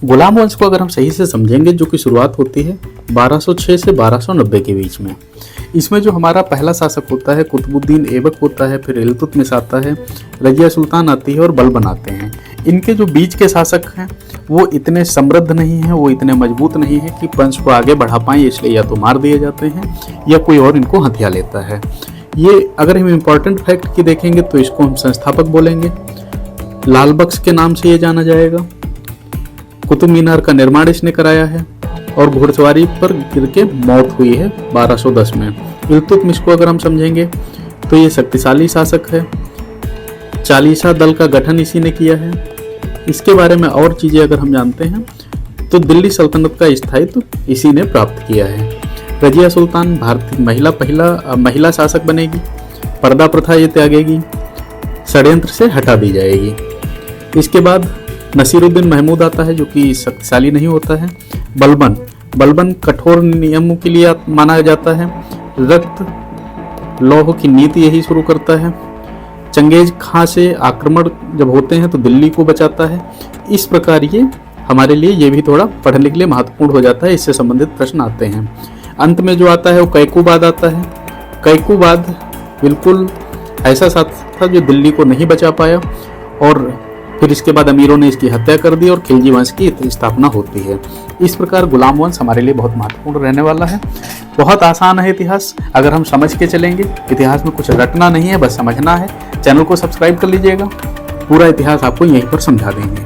गुलाम वंश को अगर हम सही से समझेंगे, जो कि शुरुआत होती है 1206 से 1290 के बीच में। इसमें जो हमारा पहला शासक होता है कुतुबुद्दीन ऐबक होता है, फिर इल्तुतमिश आता है, रजिया सुल्तान आती है और बलबन आते हैं। इनके जो बीच के शासक हैं वो इतने समृद्ध नहीं हैं, वो इतने मजबूत नहीं है कि वंश को आगे बढ़ा पाएँ, इसलिए या तो मार दिए जाते हैं या कोई और इनको हथिया लेता है। ये अगर हम इम्पॉर्टेंट फैक्ट की देखेंगे तो इसको हम संस्थापक बोलेंगे। लाल बख्श के नाम से ये जाना जाएगा। कुतुब मीनार का निर्माण इसने कराया है और घुड़सवारी पर गिर के मौत हुई है 1210 में। इल्तुतमिश को अगर हम समझेंगे तो ये शक्तिशाली शासक है। चालीसा दल का गठन इसी ने किया है। इसके बारे में और चीज़ें अगर हम जानते हैं तो दिल्ली सल्तनत का स्थायित्व इसी ने प्राप्त किया है। रजिया सुल्तान भारतीय पहला महिला शासक बनेगी। पर्दा प्रथा ये त्यागेगी, षड्यंत्र से हटा दी जाएगी। इसके बाद नसीरुद्दीन महमूद आता है जो कि शक्तिशाली नहीं होता है। बलबन कठोर नियमों के लिए माना जाता है। रक्त लौह की नीति यही शुरू करता है। चंगेज खां से आक्रमण जब होते हैं तो दिल्ली को बचाता है। इस प्रकार ये हमारे लिए ये भी थोड़ा पढ़ने के लिए महत्वपूर्ण हो जाता है, इससे संबंधित प्रश्न आते हैं। अंत में जो आता है वो कैकूबाद आता है। कैकूबाद बिल्कुल ऐसा शासक था जो दिल्ली को नहीं बचा पाया और फिर इसके बाद अमीरों ने इसकी हत्या कर दी और खिलजी वंश की स्थापना होती है। इस प्रकार गुलाम वंश हमारे लिए बहुत महत्वपूर्ण रहने वाला है। बहुत आसान है इतिहास, अगर हम समझ के चलेंगे। इतिहास में कुछ रटना नहीं है, बस समझना है। चैनल को सब्सक्राइब कर लीजिएगा, पूरा इतिहास आपको यहीं पर समझा देंगे।